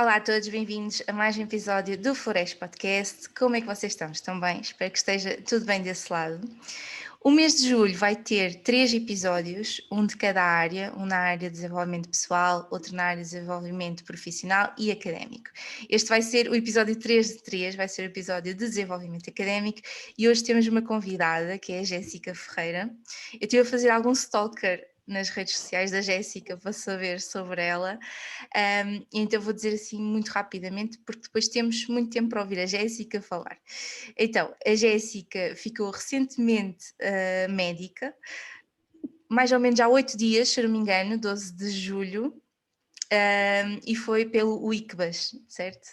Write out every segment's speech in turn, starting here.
Olá a todos, bem-vindos a mais um episódio do Flores Podcast. Como é que vocês estão? Estão bem? Espero que esteja tudo bem desse lado. O mês de julho vai ter 3 episódios, um de cada área, um na área de desenvolvimento pessoal, outro na área de desenvolvimento profissional e académico. Este vai ser o episódio 3 de 3, vai ser o episódio de desenvolvimento académico e hoje temos uma convidada que é a Jéssica Ferreira. Eu estive a fazer algum stalker nas redes sociais da Jéssica para saber sobre ela. Então vou dizer assim muito rapidamente, porque depois temos muito tempo para ouvir a Jéssica falar. Então, a Jéssica ficou recentemente médica, mais ou menos há 8 dias, se não me engano, 12 de julho, e foi pelo UICBAS, certo?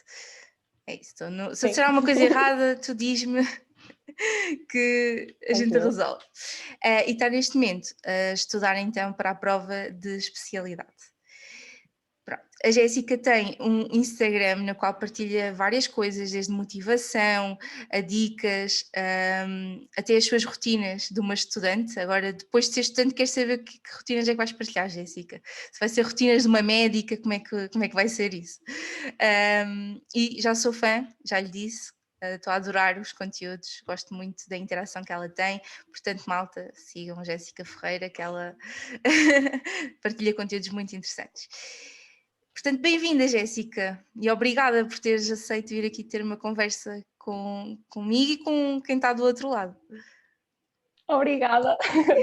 É isso. Se eu Sim. disser alguma coisa errada, tu diz-me que a gente Tranquilo. resolve. E está neste momento a estudar então para a prova de especialidade. Pronto. A Jéssica tem um Instagram no qual partilha várias coisas, desde motivação, a dicas, até as suas rotinas de uma estudante. Agora, depois de ser estudante, queres saber que rotinas é que vais partilhar, Jéssica? Se vai ser rotinas de uma médica, como é que vai ser isso? E já sou fã, já lhe disse, estou a adorar os conteúdos, gosto muito da interação que ela tem, portanto, malta, sigam Jéssica Ferreira, que ela partilha conteúdos muito interessantes. Portanto, bem-vinda, Jéssica, e obrigada por teres aceito vir aqui ter uma conversa comigo e com quem está do outro lado. Obrigada.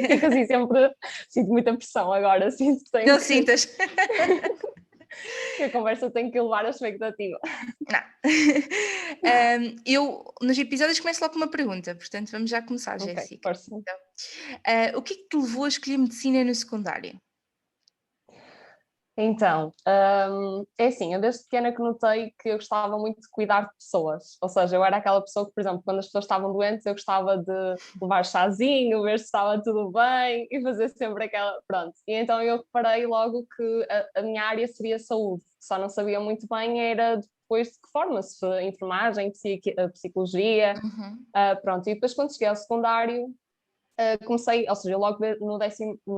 Fico assim sempre, sinto muita pressão agora, sinto que tenho Não que... sintas. que a conversa tem que elevar a expectativa. Não. Eu, nos episódios, começo logo com uma pergunta, portanto, vamos já começar, Ok, Jéssica. força. Então, o que é que te levou a escolher medicina no secundário? Então, é assim, eu desde pequena que notei que eu gostava muito de cuidar de pessoas, ou seja, eu era aquela pessoa que, por exemplo, quando as pessoas estavam doentes, eu gostava de levar chazinho, ver se estava tudo bem e fazer sempre aquela, pronto. E então eu reparei logo que a minha área seria saúde, só não sabia muito bem era depois de que forma, se enfermagem, psicologia, Uhum. pronto. E depois quando cheguei ao secundário, comecei, ou seja, logo no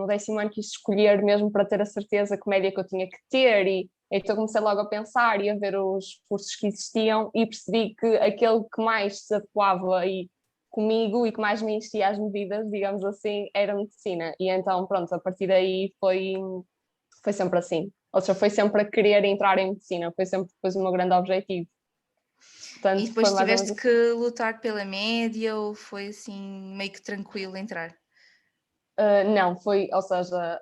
décimo ano quis escolher mesmo para ter a certeza que média que eu tinha que ter e então comecei logo a pensar e a ver os cursos que existiam e percebi que aquele que mais se adequava aí comigo e que mais me enchia as medidas, digamos assim, era medicina. E então, pronto, a partir daí foi sempre assim. Ou seja, foi sempre a querer entrar em medicina, foi sempre depois o meu grande objetivo. E Portanto, foi depois mais ou menos tiveste assim. que lutar pela média ou foi assim meio que tranquilo entrar? Não, foi, ou seja,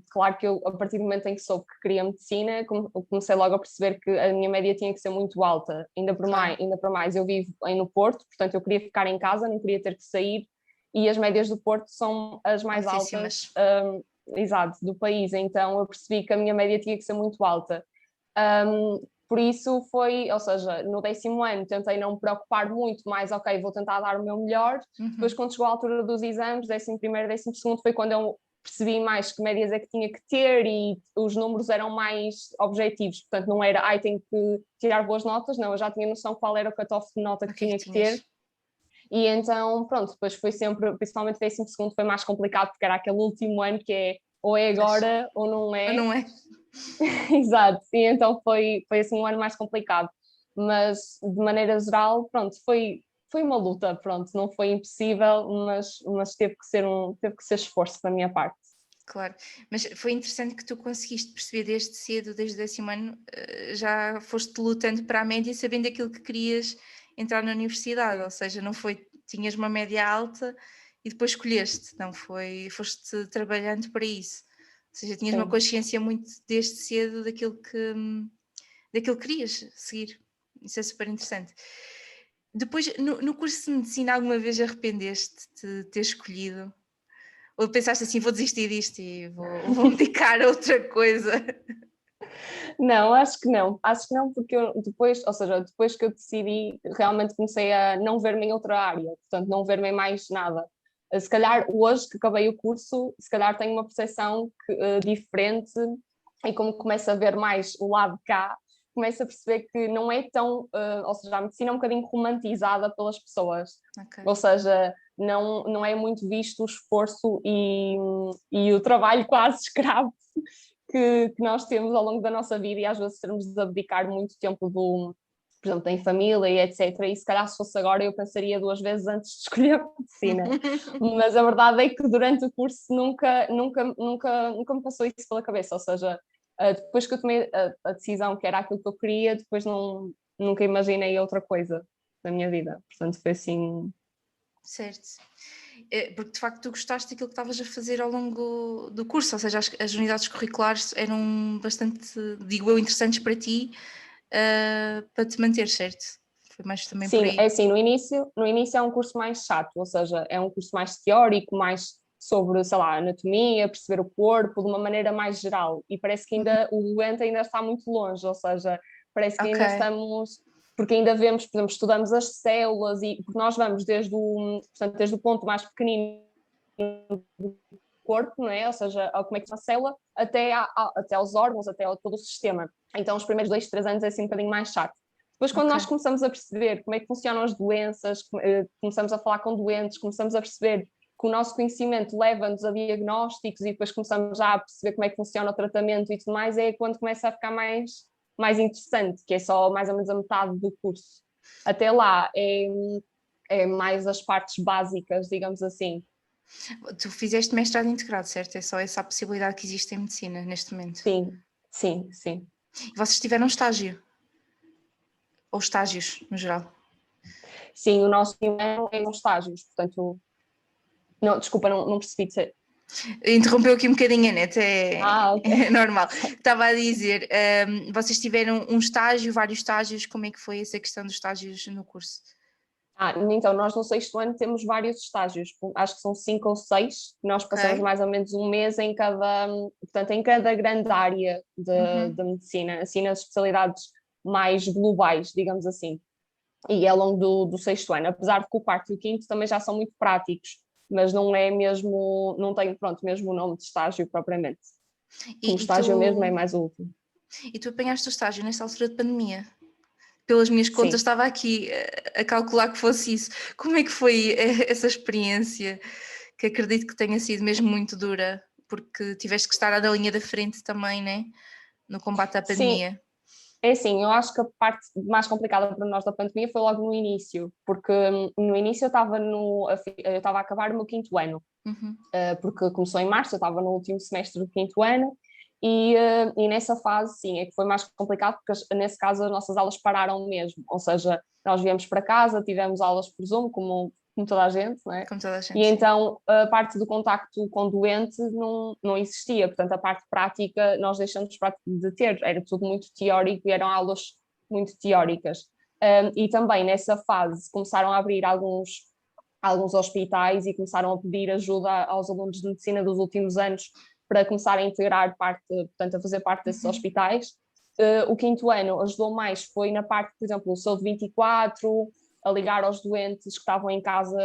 claro que eu, a partir do momento em que soube que queria medicina, comecei logo a perceber que a minha média tinha que ser muito alta, Claro. ainda por mais, eu vivo no Porto, portanto eu queria ficar em casa, não queria ter que sair, e as médias do Porto são as mais altas, Altíssimas. exato, do país, então eu percebi que a minha média tinha que ser muito alta. Por isso foi, ou seja, no décimo ano tentei não me preocupar muito, mais ok, vou tentar dar o meu melhor. Depois, Uhum. quando chegou a altura dos exames, décimo primeiro, décimo segundo, foi quando eu percebi mais que médias é que tinha que ter e os números eram mais objetivos. Portanto, não era, ai, tenho que tirar boas notas, não, eu já tinha noção qual era o cutoff de nota O que que é que tinha que ter. tinhas? E então, pronto, depois foi sempre, principalmente décimo segundo, foi mais complicado, porque era aquele último ano que é ou é Pois. agora ou não Ou é. não é? Exato, e então foi assim um ano mais complicado, mas de maneira geral, pronto, foi uma luta, pronto, não foi impossível, mas teve que ser esforço da minha parte. Claro, mas foi interessante que tu conseguiste perceber desde cedo, desde o décimo ano, já foste lutando para a média sabendo aquilo que querias entrar na universidade, ou Sim, seja, não foi, tinhas uma média alta e depois escolheste, não foi, foste trabalhando para isso, ou seja, tinhas uma sim. consciência muito desde cedo daquilo que querias seguir, isso é super interessante. Depois, no curso de medicina, alguma vez arrependeste de ter escolhido? Ou pensaste assim, vou desistir disto e vou me dedicar a outra coisa? Não, acho que não, porque eu depois, ou seja, depois que eu decidi, realmente comecei a não ver-me em outra área, portanto, não ver-me em mais nada. Se calhar hoje que acabei o curso, se calhar tenho uma percepção diferente e como começo a ver mais o lado de cá, começo a perceber que não é tão, ou seja, a medicina é um bocadinho romantizada pelas pessoas, Ok. ou seja, não é muito visto o esforço e o trabalho quase escravo que nós temos ao longo da nossa vida e às vezes termos de abdicar muito tempo por exemplo, em família e etc. E se calhar se fosse agora eu pensaria duas vezes antes de escolher a medicina. Mas a verdade é que durante o curso nunca me passou isso pela cabeça. Ou seja, depois que eu tomei a decisão que era aquilo que eu queria, depois nunca imaginei outra coisa na minha vida. Portanto, foi assim. Certo. Porque de facto tu gostaste daquilo que estavas a fazer ao longo do curso, ou seja, as unidades curriculares eram bastante, digo eu, interessantes para ti, para te manter, certo? Foi mais também por Sim, aí. é assim, no início é um curso mais chato, ou seja, é um curso mais teórico, mais sobre, sei lá, anatomia, perceber o corpo de uma maneira mais geral, e parece que ainda o doente ainda está muito longe, ou seja, parece que Ok, ainda estamos, porque ainda vemos, por exemplo, estudamos as células, e porque nós vamos portanto, desde o ponto mais pequenino do corpo, não é? Ou seja, como é que é a célula, até aos órgãos, até todo o sistema. Então, os primeiros 2, 3 anos é assim um bocadinho mais chato. Depois, quando ok. nós começamos a perceber como é que funcionam as doenças, começamos a falar com doentes, começamos a perceber que o nosso conhecimento leva-nos a diagnósticos e depois começamos já a perceber como é que funciona o tratamento e tudo mais, é quando começa a ficar mais interessante, que é só mais ou menos a metade do curso. Até lá é mais as partes básicas, digamos assim. Tu fizeste mestrado integrado, certo? É só essa a possibilidade que existe em medicina neste momento. Sim, sim, sim. E vocês tiveram estágio? Ou estágios, no geral? Sim, o nosso ano é em estágios, portanto, não, desculpa, não percebi dizer. Interrompeu aqui um bocadinho a net, Ok. é normal. Estava a dizer, vocês tiveram um estágio, vários estágios, como é que foi essa questão dos estágios no curso? Então, nós no sexto ano temos vários estágios, acho que são 5 ou 6, nós Ok. passamos mais ou menos um mês portanto, em cada grande área Uhum. de medicina, assim nas especialidades mais globais, digamos assim, e ao longo do sexto ano, apesar de que o quarto e o quinto também já são muito práticos, mas não é mesmo, não tem, pronto, mesmo o nome de estágio propriamente, E, como e tu, estágio mesmo é mais o último. e tu apanhaste o estágio nessa altura de pandemia? Pelas minhas contas, Sim. estava aqui a calcular que fosse isso. Como é que foi essa experiência? Que acredito que tenha sido mesmo muito dura, porque tiveste que estar na linha da frente também, né? No combate à Sim, pandemia. é assim, eu acho que a parte mais complicada para nós da pandemia foi logo no início, porque no início eu estava a acabar o meu quinto ano, Uhum. porque começou em março, eu estava no último semestre do quinto ano, e nessa fase, sim, é que foi mais complicado, porque nesse caso as nossas aulas pararam mesmo, ou seja, nós viemos para casa, tivemos aulas por Zoom, como toda a gente, não é? Como toda a E gente, sim. então a parte do contacto com o doente não existia, portanto a parte prática nós deixamos de ter, era tudo muito teórico e eram aulas muito teóricas. E também nessa fase começaram a abrir alguns hospitais e começaram a pedir ajuda aos alunos de medicina dos últimos anos para começar a integrar portanto a fazer parte desses Uhum. hospitais. O quinto ano ajudou mais, foi na parte, por exemplo, do Saúde 24, a ligar aos doentes que estavam em casa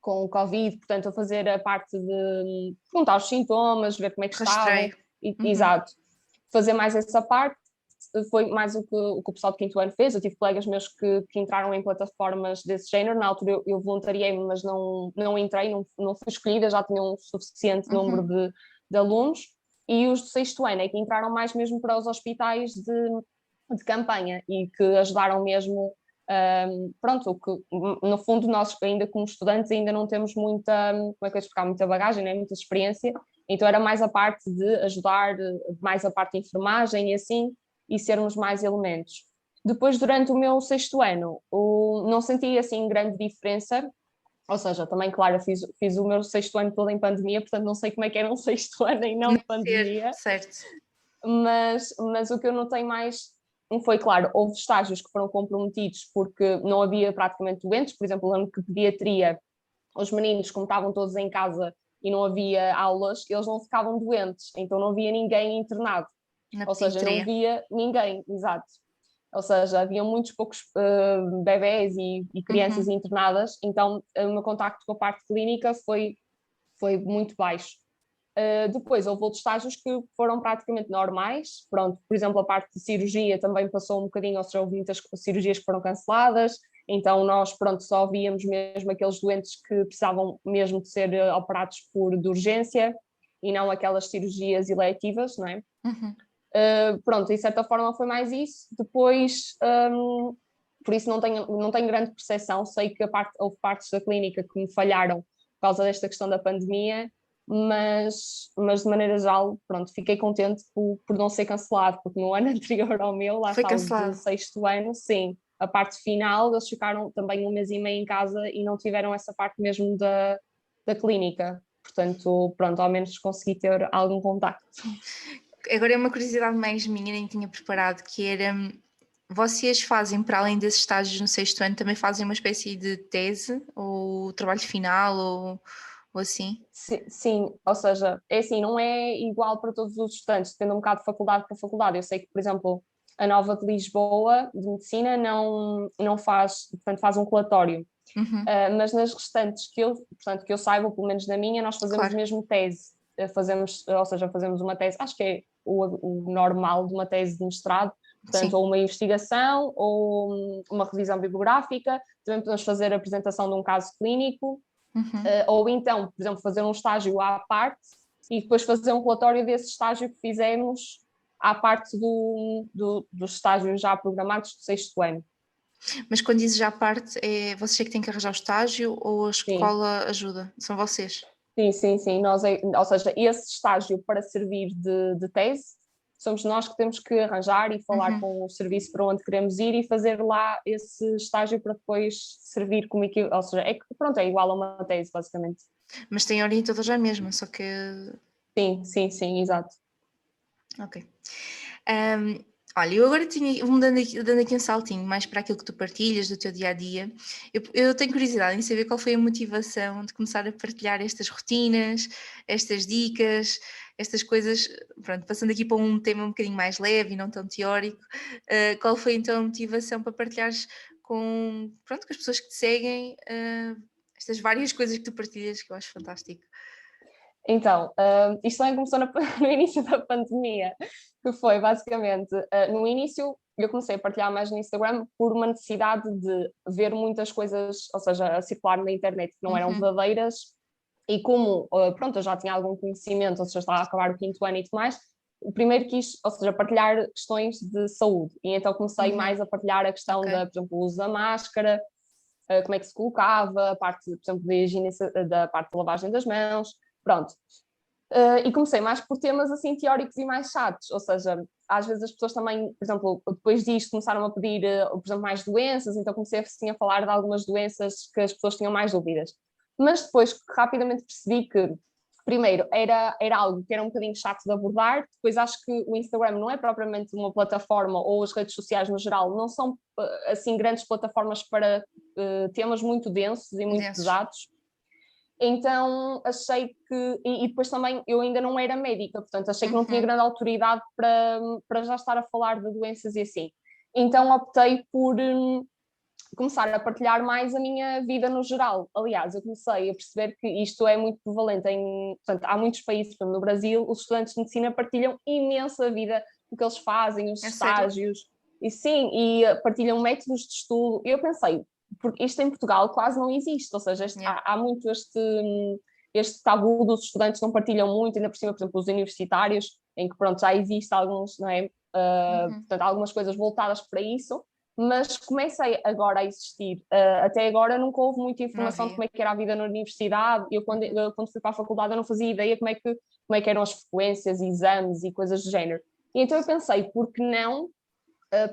com o Covid, portanto, a fazer a parte de perguntar os sintomas, ver como é que estavam, Rastreio. Uhum. exato, fazer mais essa parte. Foi mais o que o pessoal de quinto ano fez. Eu tive colegas meus que entraram em plataformas desse género. Na altura eu voluntariei-me, mas não entrei, não fui escolhida, já tinha um suficiente número Uhum. de alunos. E os do sexto ano é que entraram mais mesmo para os hospitais de campanha e que ajudaram mesmo. Pronto, que no fundo nós ainda como estudantes ainda não temos muita, como é que eu explicar, muita bagagem, né? Muita experiência, então era mais a parte de ajudar, mais a parte de enfermagem e assim, e sermos mais elementos. Depois, durante o meu sexto ano, não senti assim grande diferença, ou seja, também, claro, fiz o meu sexto ano todo em pandemia, portanto não sei como é que era um sexto ano em Não não ser, pandemia, certo. mas o que eu notei mais foi, claro, houve estágios que foram comprometidos porque não havia praticamente doentes, por exemplo, lembro que pediatria, os meninos, como estavam todos em casa e não havia aulas, eles não ficavam doentes, então não havia ninguém internado, Na ou seja, não pediatria. via ninguém, exato. Ou seja, havia muitos poucos bebés e crianças Uhum. internadas, então o meu contacto com a parte clínica foi muito baixo. Depois houve outros estágios que foram praticamente normais. Pronto, por exemplo, a parte de cirurgia também passou um bocadinho, ou seja, houve muitas cirurgias que foram canceladas, então nós, pronto, só víamos mesmo aqueles doentes que precisavam mesmo de ser operados de urgência, e não aquelas cirurgias eletivas, não é? Uhum. Pronto, de certa forma foi mais isso. Depois, por isso não tenho grande percepção, sei que houve partes da clínica que me falharam por causa desta questão da pandemia, mas de maneira geral, pronto, fiquei contente por não ser cancelado, porque no ano anterior ao meu, lá Foi está, o cancelado. do sexto ano, sim, a parte final, eles ficaram também 1 mês e meio em casa e não tiveram essa parte mesmo da clínica. Portanto, pronto, ao menos consegui ter algum contacto. Agora é uma curiosidade mais minha, nem tinha preparado, que era, vocês fazem, para além desses estágios no sexto ano, também fazem uma espécie de tese, ou trabalho final, ou assim? Sim, ou seja, é assim, não é igual para todos os estudantes, depende um bocado de faculdade para faculdade. Eu sei que, por exemplo, a Nova de Lisboa, de Medicina, não faz, portanto, faz um relatório. Uhum, Mas nas restantes que eu saiba, pelo menos na minha, nós fazemos claro, mesmo tese. Ou seja, fazemos uma tese, acho que é o normal de uma tese de mestrado, portanto, sim. ou uma investigação, ou uma revisão bibliográfica, também podemos fazer a apresentação de um caso clínico, Uhum. ou então, por exemplo, fazer um estágio à parte e depois fazer um relatório desse estágio que fizemos à parte dos estágios já programados do sexto ano. Mas quando dizes já à parte, é vocês é que têm que arranjar o estágio ou a Sim. escola ajuda? São vocês? Sim. Ou seja, esse estágio para servir de tese, somos nós que temos que arranjar e falar Uhum. com o serviço para onde queremos ir e fazer lá esse estágio para depois servir como equivalente. Ou seja, pronto, é igual a uma tese, basicamente. Mas têm orientador já mesmo, só que. Sim, exato. Ok. Ahm, Olha, eu agora dando aqui um saltinho mais para aquilo que tu partilhas do teu dia a dia. Eu tenho curiosidade em saber qual foi a motivação de começar a partilhar estas rotinas, estas dicas, estas coisas. Pronto, passando aqui para um tema um bocadinho mais leve e não tão teórico, qual foi então a motivação para partilhares pronto, com as pessoas que te seguem, estas várias coisas que tu partilhas, que eu acho fantástico. Então, isto também começou no início da pandemia, que foi basicamente, no início eu comecei a partilhar mais no Instagram por uma necessidade de ver muitas coisas, ou seja, a circular na internet que não eram Uhum, verdadeiras, e como, pronto, eu já tinha algum conhecimento, ou seja, estava a acabar o quinto ano e tudo mais, o primeiro quis, ou seja, partilhar questões de saúde, e então comecei uhum, mais a partilhar a questão ok. da, por exemplo, o uso da máscara, como é que se colocava, a parte, por exemplo, da parte da lavagem das mãos, pronto. E comecei mais por temas assim teóricos e mais chatos, ou seja, às vezes as pessoas também, por exemplo, depois disto começaram a pedir, por exemplo, mais doenças, então comecei assim, a falar de algumas doenças que as pessoas tinham mais dúvidas. Mas depois rapidamente percebi que, primeiro, era algo que era um bocadinho chato de abordar, depois acho que o Instagram não é propriamente uma plataforma, ou as redes sociais no geral, não são assim grandes plataformas para temas muito densos e muito Densos. pesados. Então achei que, e depois também eu ainda não era médica, portanto achei que não tinha Uhum. grande autoridade para já estar a falar de doenças e assim. Então optei por começar a partilhar mais a minha vida no geral. Aliás, eu comecei a perceber que isto é muito prevalente portanto, há muitos países, por exemplo, no Brasil, os estudantes de medicina partilham imenso a vida, o que eles fazem, os É sério? estágios, e sim, e partilham métodos de estudo. Eu pensei, porque isto em Portugal quase não existe, ou seja, Yeah. há muito este tabu dos estudantes não partilham muito, ainda por cima, por exemplo, os universitários, em que pronto, já existe alguns, não é? Uhum. Portanto, algumas coisas voltadas para isso, mas comecei agora a existir. Até agora nunca houve muita Não informação de havia. como é que era a vida na universidade. Uhum. Quando fui para a faculdade, eu não fazia ideia como é que eram as frequências, exames e coisas do género. E então eu pensei, por que não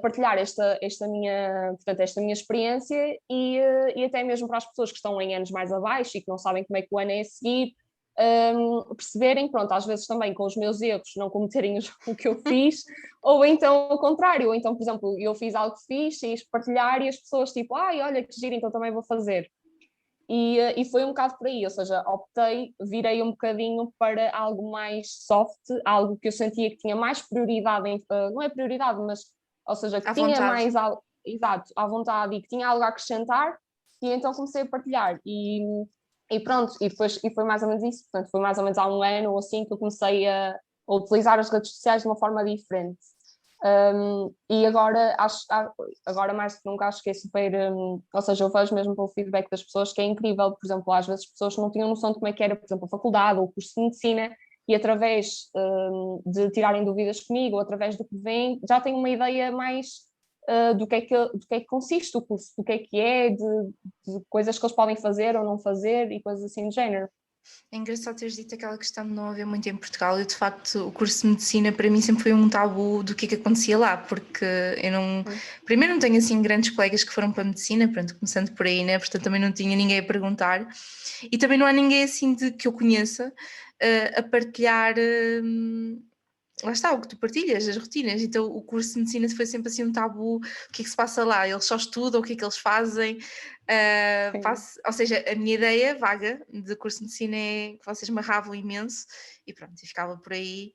partilhar portanto, esta minha experiência e até mesmo para as pessoas que estão em anos mais abaixo e que não sabem como é que o ano é a seguir, perceberem, pronto, às vezes também com os meus erros, não cometerem o que eu fiz, ou então ao contrário, ou então, por exemplo, eu fiz algo fixe e partilhar e as pessoas tipo, ai, olha que giro, então também vou fazer. E foi um bocado por aí, ou seja, virei um bocadinho para algo mais soft, algo que eu sentia que tinha mais prioridade, não é prioridade, mas, ou seja, que À tinha vontade. mais, exato, à vontade e que tinha algo a acrescentar, e então comecei a partilhar. E pronto, e foi mais ou menos isso, portanto, foi mais ou menos há um ano ou assim que eu comecei a utilizar as redes sociais de uma forma diferente. E agora, agora mais do que nunca, acho que é super. Ou seja, eu vejo mesmo pelo feedback das pessoas que é incrível. Por exemplo, às vezes as pessoas não tinham noção de como é que era, por exemplo, a faculdade ou o curso de medicina, e através de tirarem dúvidas comigo, ou através do que vem, já têm uma ideia mais do que é que consiste o curso, do que é, de coisas que eles podem fazer ou não fazer e coisas assim do género. É engraçado teres dito aquela questão de não haver muito em Portugal. Eu, de facto, o curso de medicina para mim sempre foi um tabu do que acontecia lá, porque eu não. Primeiro, não tenho assim grandes colegas que foram para a medicina, pronto, começando por aí, né? Portanto, também não tinha ninguém a perguntar. E também não há ninguém assim que eu conheça a partilhar. Lá está, o que tu partilhas, as rotinas. Então, o curso de medicina foi sempre assim um tabu. O que é que se passa lá? Eles só estudam, o que é que eles fazem? Ou seja, a minha ideia vaga de curso de medicina é que vocês me arravam imenso e pronto, e ficava por aí.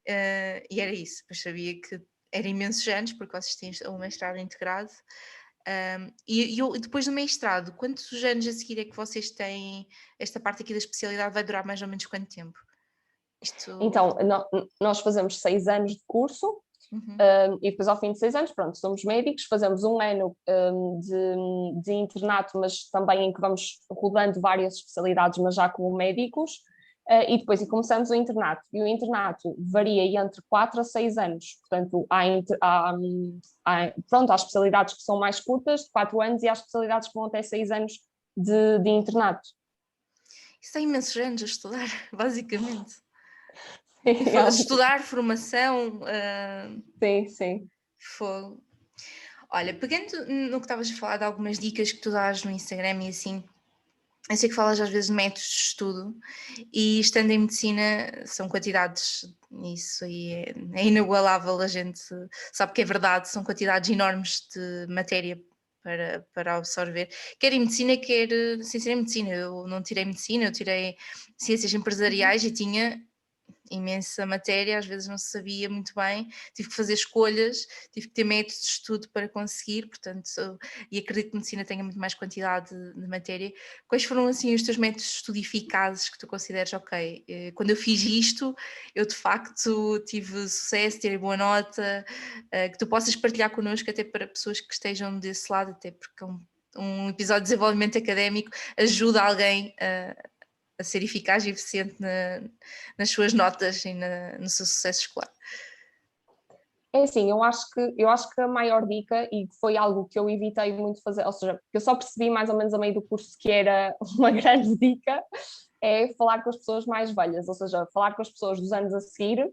E era isso. Depois sabia que era imensos anos, porque vocês têm um mestrado integrado. E depois do mestrado, quantos anos a seguir é que vocês têm esta parte aqui da especialidade? Vai durar mais ou menos quanto tempo? Então, nós fazemos 6 anos de curso, Uhum. e depois ao fim de 6 anos, pronto, somos médicos, fazemos um ano de internato, mas também em que vamos rodando várias especialidades, mas já como médicos, e depois começamos o internato. E o internato varia entre 4 a 6 anos, portanto, pronto, há especialidades que são mais curtas, de 4 anos, e há especialidades que vão até 6 anos de internato. Isso tem imensos anos a estudar, basicamente. É Estudar, formação, sim, sim. fogo. Olha, pegando no que estavas a falar de algumas dicas que tu dás no Instagram e assim, eu sei que falas às vezes de métodos de estudo e estando em medicina são quantidades, isso aí é inigualável, a gente sabe que é verdade, são quantidades enormes de matéria para absorver, quer em medicina, quer sem ser em medicina. Eu não tirei medicina, eu tirei ciências empresariais e tinha imensa matéria, às vezes não se sabia muito bem, tive que fazer escolhas, tive que ter métodos de estudo para conseguir, portanto, e acredito que medicina tenha muito mais quantidade de matéria. Quais foram assim os teus métodos de estudo eficazes que tu consideras, ok, quando eu fiz isto, eu de facto tive sucesso, tirei boa nota, que tu possas partilhar connosco até para pessoas que estejam desse lado, até porque um episódio de desenvolvimento académico ajuda alguém a ser eficaz e eficiente nas suas notas e no seu sucesso escolar. É assim, eu acho que a maior dica, e foi algo que eu evitei muito fazer, ou seja, eu só percebi mais ou menos a meio do curso que era uma grande dica, é falar com as pessoas mais velhas, ou seja, falar com as pessoas dos anos a seguir,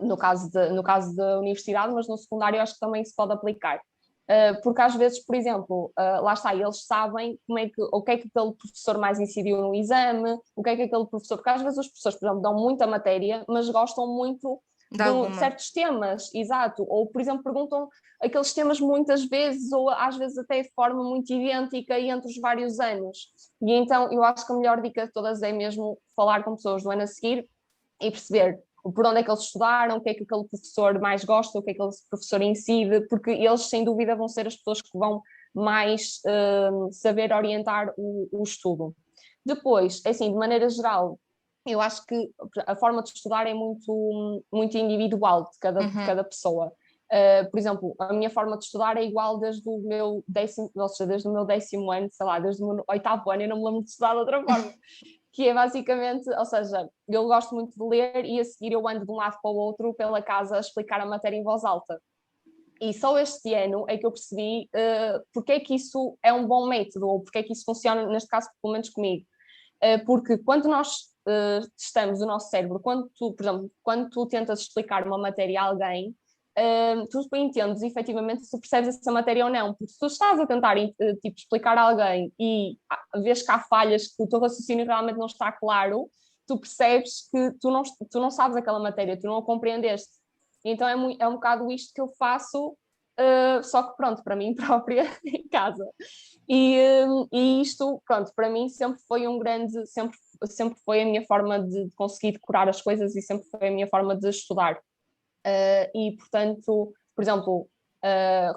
no caso da universidade, mas no secundário acho que também se pode aplicar. Porque às vezes, por exemplo, lá está, eles sabem o que é que aquele professor mais incidiu no exame, o que é que aquele professor, porque às vezes os professores, por exemplo, dão muita matéria, mas gostam muito De alguma. de certos temas, exato, ou por exemplo perguntam aqueles temas muitas vezes, ou às vezes até de forma muito idêntica e entre os vários anos. E então eu acho que a melhor dica de todas é mesmo falar com pessoas do ano a seguir e perceber por onde é que eles estudaram, o que é que aquele professor mais gosta, o que é que aquele professor incide, porque eles sem dúvida vão ser as pessoas que vão mais saber orientar o estudo. Depois, assim, de maneira geral, eu acho que a forma de estudar é muito individual de cada pessoa. Por exemplo, a minha forma de estudar é igual desde o meu desde o meu 10º ano, sei lá, desde o meu 8º ano, eu não me lembro de estudar de outra forma. Que é basicamente, ou seja, eu gosto muito de ler e a seguir eu ando de um lado para o outro pela casa a explicar a matéria em voz alta. E só este ano é que eu percebi porque é que isso é um bom método, ou porque é que isso funciona, neste caso, pelo menos comigo. Porque quando nós testamos o nosso cérebro, por exemplo, quando tu tentas explicar uma matéria a alguém, tu entendes efetivamente se percebes essa matéria ou não, porque se tu estás a tentar tipo, explicar a alguém e vês que há falhas, que o teu raciocínio realmente não está claro, tu percebes que tu não sabes aquela matéria, tu não a compreendeste. Então é um bocado isto que eu faço, só que pronto, para mim própria, em casa. E isto, pronto, para mim sempre foi sempre foi a minha forma de conseguir decorar as coisas e sempre foi a minha forma de estudar. E, portanto, por exemplo,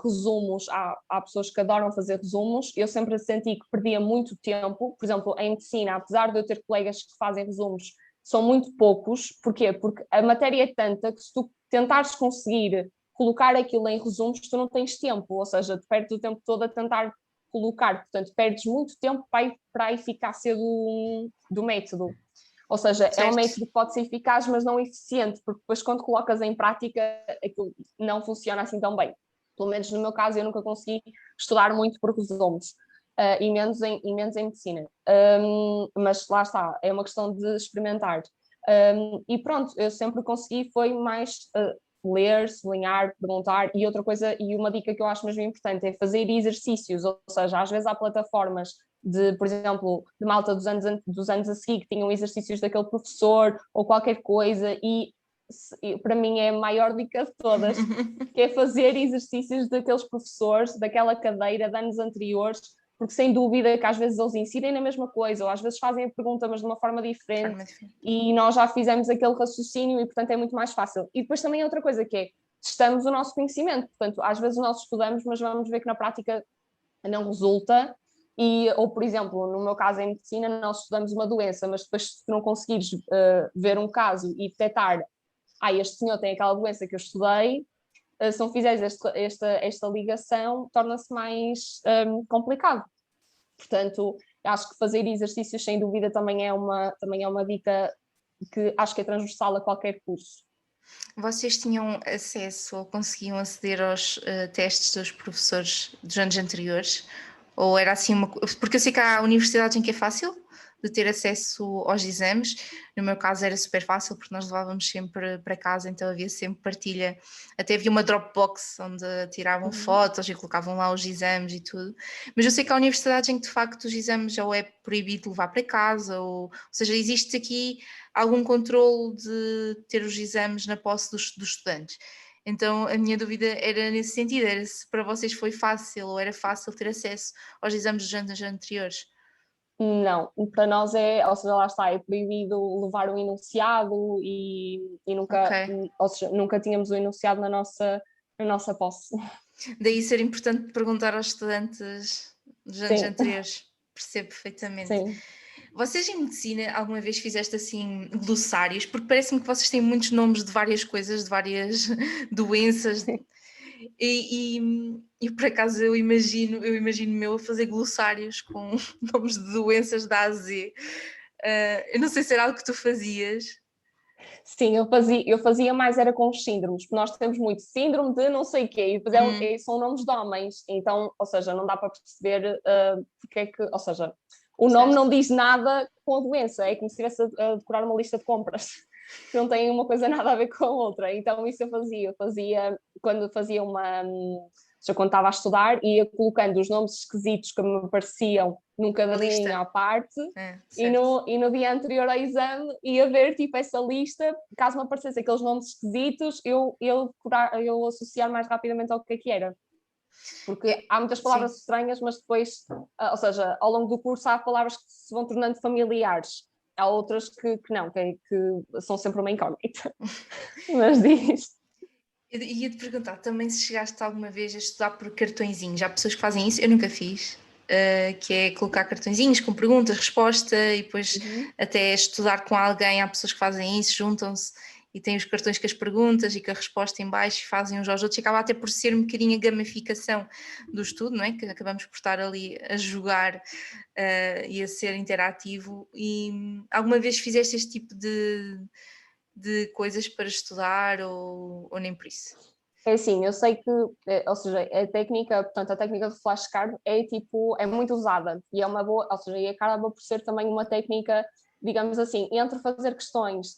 resumos, há pessoas que adoram fazer resumos, eu sempre senti que perdia muito tempo, por exemplo, em medicina, apesar de eu ter colegas que fazem resumos, são muito poucos, porquê? Porque a matéria é tanta que se tu tentares conseguir colocar aquilo em resumos, tu não tens tempo, ou seja, tu perdes o tempo todo a tentar colocar, portanto, perdes muito tempo para a eficácia do método. Ou seja, é um Certo. método que pode ser eficaz, mas não eficiente, porque depois quando colocas em prática, aquilo não funciona assim tão bem. Pelo menos no meu caso, eu nunca consegui estudar muito por resumos, e menos em medicina. Mas lá está, é uma questão de experimentar. E pronto, eu sempre consegui, foi mais ler, sublinhar, perguntar, e outra coisa, e uma dica que eu acho mesmo importante é fazer exercícios, ou seja, às vezes há plataformas de, por exemplo, de malta dos anos a seguir que tinham exercícios daquele professor ou qualquer coisa, e para mim é a maior dica de todas, que é fazer exercícios daqueles professores, daquela cadeira de anos anteriores, porque sem dúvida que às vezes eles incidem na mesma coisa, ou às vezes fazem a pergunta, mas de uma forma diferente, e nós já fizemos aquele raciocínio e, portanto, é muito mais fácil. E depois também é outra coisa que é, testamos o nosso conhecimento, portanto, às vezes nós estudamos, mas vamos ver que na prática não resulta, ou, por exemplo, no meu caso em medicina, nós estudamos uma doença, mas depois se não conseguires ver um caso e detectar, este senhor tem aquela doença que eu estudei, se não fizeres esta ligação, torna-se mais complicado. Portanto, acho que fazer exercícios, sem dúvida, também é uma dica que acho que é transversal a qualquer curso. Vocês tinham acesso ou conseguiam aceder aos testes dos professores dos anos anteriores? Ou era assim uma... Porque eu sei que há universidades em que é fácil de ter acesso aos exames. No meu caso era super fácil porque nós levávamos sempre para casa, então havia sempre partilha. Até havia uma Dropbox onde tiravam fotos e colocavam lá os exames e tudo. Mas eu sei que há universidades em que de facto os exames ou é proibido levar para casa, ou seja, existe aqui algum controle de ter os exames na posse dos estudantes. Então a minha dúvida era nesse sentido, era se para vocês foi fácil ou era fácil ter acesso aos exames dos anos anteriores. Não, para nós ou seja, lá está, é proibido levar o enunciado e Ok. ou seja, nunca tínhamos o enunciado na nossa posse. Daí ser importante perguntar aos estudantes dos anos Sim, anteriores. Percebo perfeitamente. sim. Vocês em medicina alguma vez fizeste assim glossários? Porque parece-me que vocês têm muitos nomes de várias coisas, de várias doenças. E por acaso eu imagino meu a fazer glossários com nomes de doenças da A a Z. Eu não sei se era algo que tu fazias. Sim, eu fazia mais era com os síndromes, porque nós temos muito síndrome de não sei o quê, e depois são nomes de homens, então, ou seja, não dá para perceber porque é que, ou seja, o nome Certo. não diz nada com a doença, é como se estivesse a decorar uma lista de compras, que não tem uma coisa nada a ver com a outra, então isso eu fazia quando fazia seja, quando estava a estudar, ia colocando os nomes esquisitos que me pareciam num A caderninho lista. à parte, e Certo. no dia anterior ao exame ia ver tipo essa lista, caso me aparecessem aqueles nomes esquisitos, eu associar mais rapidamente ao que é que era. Porque há muitas Sim. palavras estranhas, mas depois, ou seja, ao longo do curso há palavras que se vão tornando familiares. Há outras que não, que são sempre uma incógnita. Mas diz. Eu ia-te perguntar também se chegaste alguma vez a estudar por cartõezinhos. Há pessoas que fazem isso, eu nunca fiz, que é colocar cartõezinhos com perguntas, resposta e depois Uhum. até estudar com alguém. Há pessoas que fazem isso, juntam-se e têm os cartões com as perguntas e com a resposta em baixo e fazem uns aos outros. E acaba até por ser um bocadinho a gamificação do estudo, não é? Que acabamos por estar ali a jogar e a ser interativo. E alguma vez fizeste este tipo de coisas para estudar ou nem por isso? É assim, eu sei que, ou seja, a técnica de flashcard é tipo, é muito usada e é uma boa, ou seja, e acaba por ser também uma técnica, digamos assim, entre fazer questões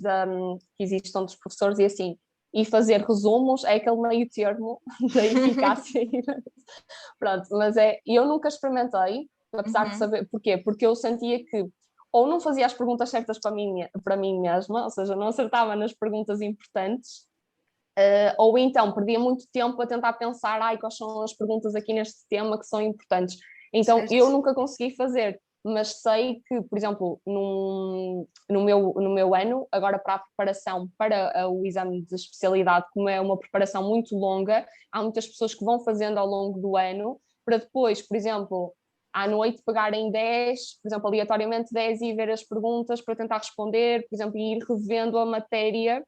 que existam dos professores e assim, e fazer resumos, é aquele meio termo da eficácia. Pronto, mas eu nunca experimentei, apesar de Uhum. saber, porquê? Porque eu sentia que ou não fazia as perguntas certas para mim mesma, ou seja, não acertava nas perguntas importantes, ou então perdia muito tempo a tentar pensar, quais são as perguntas aqui neste tema que são importantes. Então eu Certo. nunca consegui fazer, mas sei que, por exemplo, no meu ano, agora para a preparação para o exame de especialidade, como é uma preparação muito longa, há muitas pessoas que vão fazendo ao longo do ano, para depois, por exemplo, à noite pegarem 10, por exemplo, aleatoriamente 10 e ver as perguntas para tentar responder, por exemplo, e ir revendo a matéria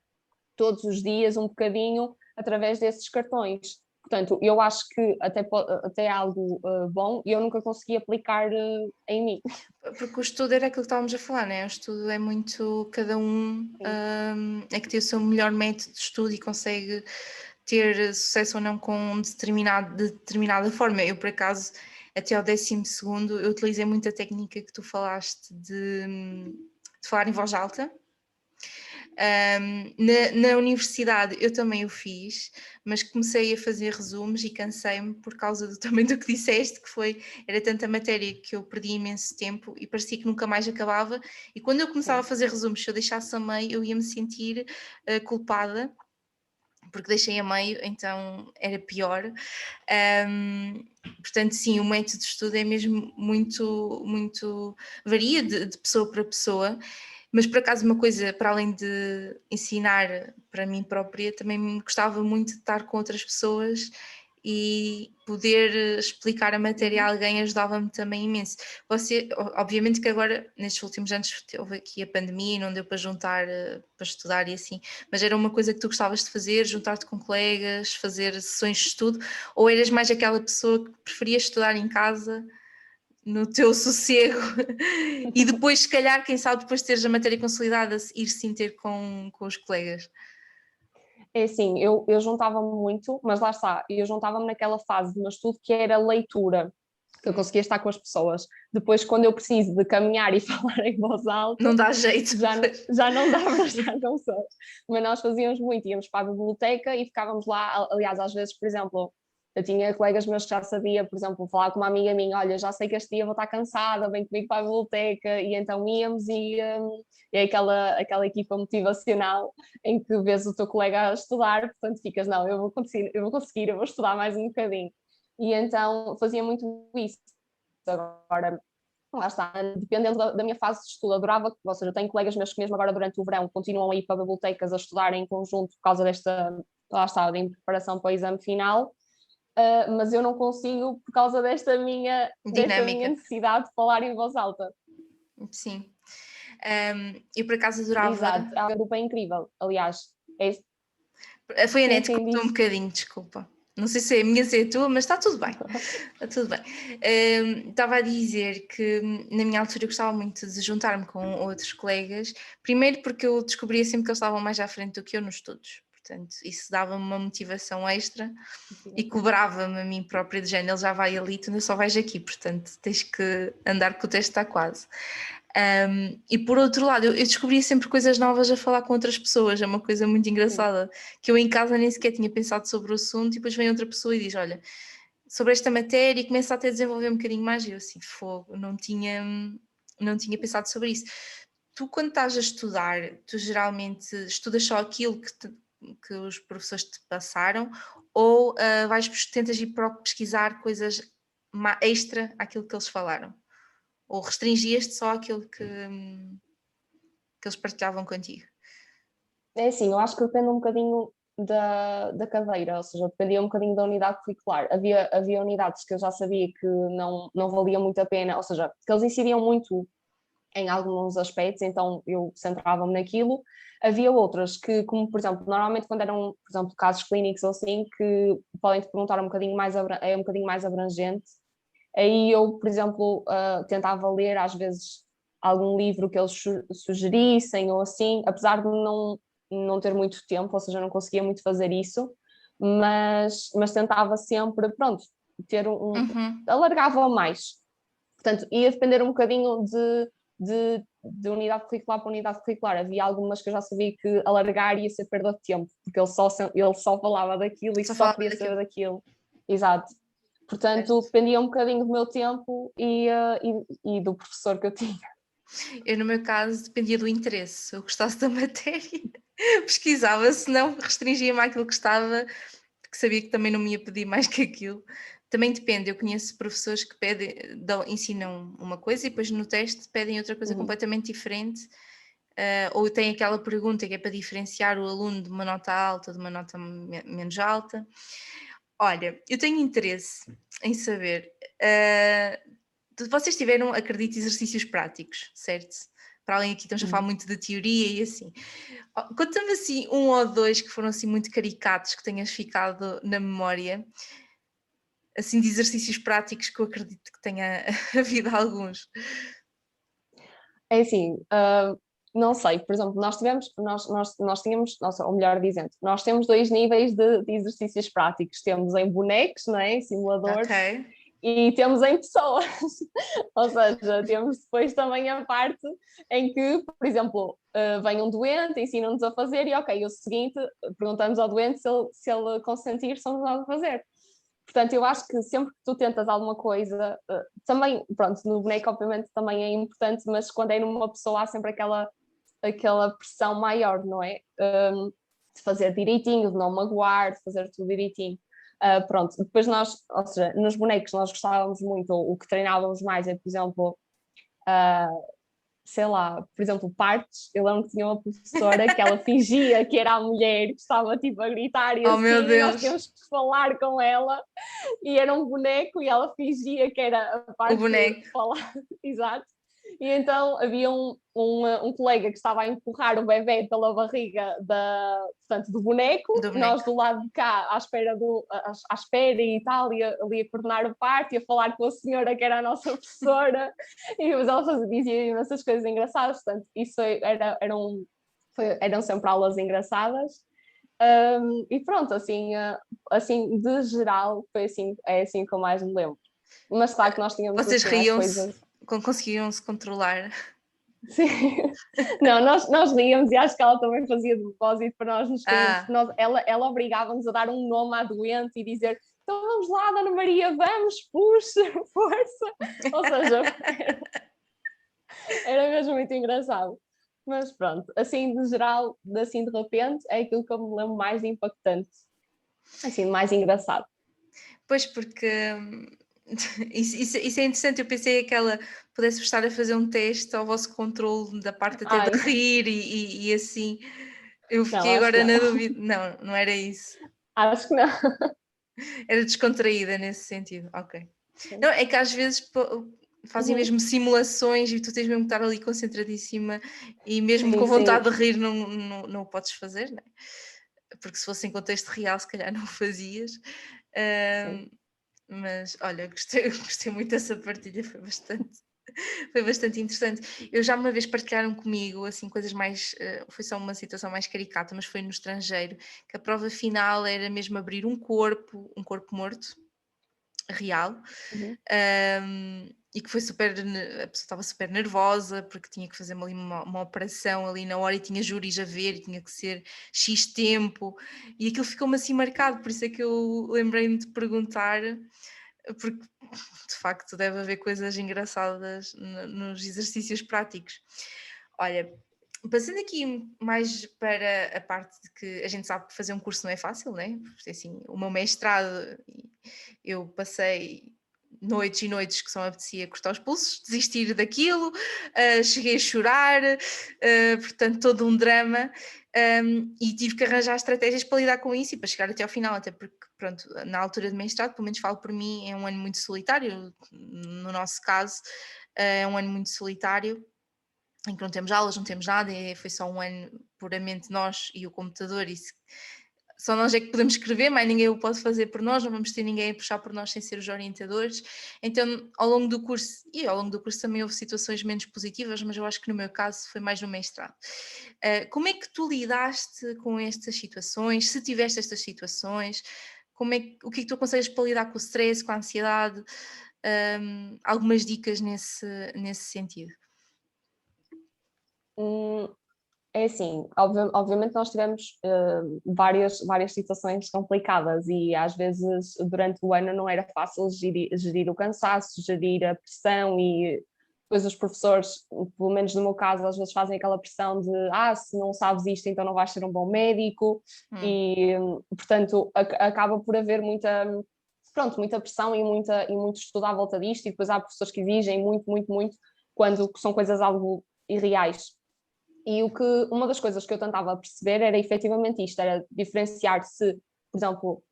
todos os dias um bocadinho através desses cartões. Portanto, eu acho que até é algo bom e eu nunca consegui aplicar em mim. Porque o estudo era aquilo que estávamos a falar, né? O estudo é muito, cada um é que tem o seu melhor método de estudo e consegue ter sucesso ou não com determinada forma. Eu, por acaso, até ao 12º, eu utilizei muito a técnica que tu falaste de falar em voz alta. Na universidade eu também o fiz, mas comecei a fazer resumos e cansei-me por causa também do que disseste, era tanta matéria que eu perdi imenso tempo e parecia que nunca mais acabava, e quando eu começava a fazer resumos, se eu deixasse a meio, eu ia me sentir culpada, porque deixei a meio, então era pior. Portanto, sim, o método de estudo é mesmo muito varia de pessoa para pessoa. Mas por acaso uma coisa, para além de ensinar para mim própria, também me gostava muito de estar com outras pessoas e poder explicar a matéria a alguém ajudava-me também imenso. Obviamente que agora, nestes últimos anos, houve aqui a pandemia e não deu para juntar para estudar e assim, mas era uma coisa que tu gostavas de fazer, juntar-te com colegas, fazer sessões de estudo, ou eras mais aquela pessoa que preferia estudar em casa, no teu sossego, e depois, se calhar, quem sabe, depois de teres a matéria consolidada, ir sim ter com os colegas? É assim, eu juntava-me muito, mas lá está, eu juntava-me naquela fase do meu estudo que era leitura, que eu conseguia estar com as pessoas. Depois, quando eu preciso de caminhar e falar em voz alta, Não dá jeito. já não dá para estar com pessoas. Mas nós fazíamos muito, íamos para a biblioteca e ficávamos lá, aliás, às vezes, por exemplo, eu tinha colegas meus que já sabia, por exemplo, falar com uma amiga minha, olha, já sei que este dia vou estar cansada, vem comigo para a biblioteca, e então íamos e é aquela equipa motivacional em que vês o teu colega a estudar, portanto ficas, não, eu vou estudar mais um bocadinho. E então fazia muito isso. Agora, lá está, dependendo da minha fase de estudo, adorava, ou seja, eu tenho colegas meus que mesmo agora durante o verão continuam a ir para bibliotecas a estudar em conjunto por causa desta, lá está, em preparação para o exame final, mas eu não consigo por causa desta minha Dinâmica. necessidade de falar em voz alta. Sim. Eu por acaso adorava. Exato, a grupo é incrível, aliás. Foi a Sim, net que sim, cortou um disse. bocadinho, desculpa. Não sei se é a minha, se é a tua, mas está tudo bem. Está tudo bem. Estava a dizer que na minha altura eu gostava muito de juntar-me com outros colegas, primeiro porque eu descobria sempre que eles estavam mais à frente do que eu nos estudos. Portanto, isso dava-me uma motivação extra e cobrava-me a mim própria de género, ele já vai ali, tu ainda só vais aqui, portanto tens que andar que o teste está quase. E por outro lado, eu descobria sempre coisas novas a falar com outras pessoas, é uma coisa muito engraçada, que eu em casa nem sequer tinha pensado sobre o assunto e depois vem outra pessoa e diz, olha, sobre esta matéria e começa até a desenvolver um bocadinho mais e eu assim, fogo, não tinha pensado sobre isso. Tu quando estás a estudar, tu geralmente estudas só aquilo que os professores te passaram ou tentas ir pesquisar coisas extra àquilo que eles falaram? Ou restringias-te só àquilo que eles partilhavam contigo? É assim, eu acho que depende um bocadinho da cadeira, ou seja, dependia um bocadinho da unidade curricular. Havia unidades que eu já sabia que não valia muito a pena, ou seja, que eles incidiam muito em alguns aspectos, então eu centrava-me naquilo. Havia outras que, como por exemplo, normalmente quando eram, por exemplo, casos clínicos ou assim, que podem te perguntar um bocadinho mais, é um bocadinho mais abrangente, aí eu, por exemplo, tentava ler às vezes algum livro que eles sugerissem ou assim, apesar de não ter muito tempo, ou seja, não conseguia muito fazer isso, mas tentava sempre, pronto, ter alargava mais. Portanto, ia depender um bocadinho de unidade curricular para unidade curricular. Havia algumas que eu já sabia que alargar ia ser perda de tempo, porque ele só falava daquilo e Só só falava queria saber daquilo. daquilo. Exato. Portanto, Certo. dependia um bocadinho do meu tempo e do professor que eu tinha. Eu, no meu caso, dependia do interesse. Se eu gostasse da matéria, pesquisava, se não, restringia-me àquilo que estava, que sabia que também não me ia pedir mais que aquilo. Também depende, eu conheço professores que ensinam uma coisa e depois no teste pedem outra coisa Uhum. completamente diferente, ou tem aquela pergunta que é para diferenciar o aluno de uma nota alta de uma nota menos alta. Olha, eu tenho interesse em saber, vocês tiveram, acredito, exercícios práticos, certo? para além aqui estamos a falar muito de teoria e assim. Conta-me assim um ou dois que foram assim muito caricatos que tenhas ficado na memória, assim de exercícios práticos que eu acredito que tenha havido alguns. É assim, não sei, por exemplo, nós tínhamos, nossa, ou melhor dizendo, nós temos dois níveis de exercícios práticos. Temos em bonecos, não é? Em simuladores, Ok. e temos em pessoas. Ou seja, temos depois também a parte em que, por exemplo, vem um doente, ensinam-nos a fazer e ok, o seguinte, perguntamos ao doente se ele consentir, somos nós a fazer. Portanto, eu acho que sempre que tu tentas alguma coisa, também, pronto, no boneco obviamente também é importante, mas quando é numa pessoa há sempre aquela pressão maior, não é? De fazer direitinho, de não magoar, de fazer tudo direitinho. Pronto, depois nós, ou seja, nos bonecos nós gostávamos muito, o que treinávamos mais é, por exemplo, sei lá, por exemplo, partes. Eu lembro que tinha uma professora que ela fingia que era a mulher, que estava tipo a gritar e Oh meu assim, e nós Deus, tínhamos que falar com ela, e era um boneco e ela fingia que era a o parte boneco. de falar, exato. E então havia um colega que estava a empurrar o bebê pela barriga portanto, do boneco, Do nós boneco. do lado de cá à espera e tal, ali a coordenar o parto e a falar com a senhora que era a nossa professora, e depois ela dizia imensas coisas engraçadas, portanto, isso eram sempre aulas engraçadas. E pronto, assim, de geral, é assim que eu mais me lembro. Mas claro que nós tínhamos Vocês assim mais riam-se, coisas. conseguiam se controlar. Sim. Não, nós líamos e acho que ela também fazia de propósito para nós nos rirmos, porque Ah, ela obrigava-nos a dar um nome à doente e dizer então vamos lá, Dona Maria, vamos, puxa, força. Ou seja, era mesmo muito engraçado. Mas pronto, assim de geral, assim de repente, é aquilo que eu me lembro mais de impactante, assim, mais engraçado. pois porque isso é interessante. Eu pensei que ela pudesse estar a fazer um teste ao vosso controle da parte até de Ai, rir e assim. Eu não, fiquei acho que agora não. na dúvida. Não, não era isso. Acho que não. Era descontraída nesse sentido. Ok. Não, é que às vezes fazem Uhum. mesmo simulações e tu tens mesmo que estar ali concentradíssima e mesmo Sim, com vontade sim, de rir não o podes fazer, né? Porque se fosse em contexto real, se calhar não o fazias. sim. Ahm, mas olha, gostei, gostei muito dessa partilha, foi bastante interessante. Eu já uma vez partilharam comigo assim coisas mais, foi só uma situação mais caricata, mas foi no estrangeiro, que a prova final era mesmo abrir um corpo morto, real, Uhum. e que foi a pessoa estava super nervosa porque tinha que fazer ali uma operação ali na hora e tinha júris a ver e tinha que ser X tempo, e aquilo ficou-me assim marcado, por isso é que eu lembrei-me de perguntar, porque de facto deve haver coisas engraçadas nos exercícios práticos. Olha, passando aqui mais para a parte de que a gente sabe que fazer um curso não é fácil, né? Porque assim, o meu mestrado, eu passei noites e noites que só me apetecia cortar os pulsos, desistir daquilo, cheguei a chorar, portanto, todo um drama, e tive que arranjar estratégias para lidar com isso e para chegar até ao final, até porque, pronto, na altura de mestrado, pelo menos falo por mim, é um ano muito solitário, no nosso caso, é um ano muito solitário, em que não temos aulas, não temos nada, foi só um ano puramente nós e o computador, e só nós é que podemos escrever, mas ninguém o pode fazer por nós, não vamos ter ninguém a puxar por nós sem ser os orientadores. Então, ao longo do curso, e ao longo do curso também houve situações menos positivas, mas eu acho que no meu caso foi mais no mestrado. Como é que tu lidaste com estas situações? Se tiveste estas situações, o que é que tu aconselhas para lidar com o stress, com a ansiedade? Algumas dicas nesse sentido. Hum, É assim, obviamente nós tivemos várias situações complicadas e às vezes durante o ano não era fácil gerir o cansaço, gerir a pressão e depois os professores, pelo menos no meu caso, às vezes fazem aquela pressão de se não sabes isto então não vais ser um bom médico Hum, e portanto acaba por haver muita pressão e muito estudo à volta disto e depois há professores que exigem muito, muito, muito quando são coisas algo irreais. E uma das coisas que eu tentava perceber era efetivamente isto, era diferenciar se, por exemplo,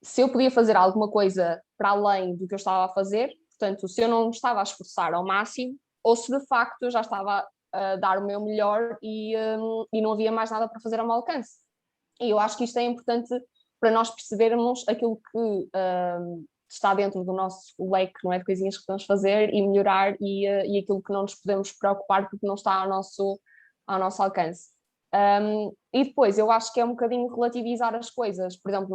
se eu podia fazer alguma coisa para além do que eu estava a fazer, portanto, se eu não me estava a esforçar ao máximo, ou se de facto eu já estava dar o meu melhor e não havia mais nada para fazer ao meu alcance. E eu acho que isto é importante para nós percebermos aquilo que está dentro do nosso leque, não é, de coisinhas que podemos fazer e melhorar e aquilo que não nos podemos preocupar porque não está ao nosso alcance. E depois, eu acho que é um bocadinho relativizar as coisas. Por exemplo,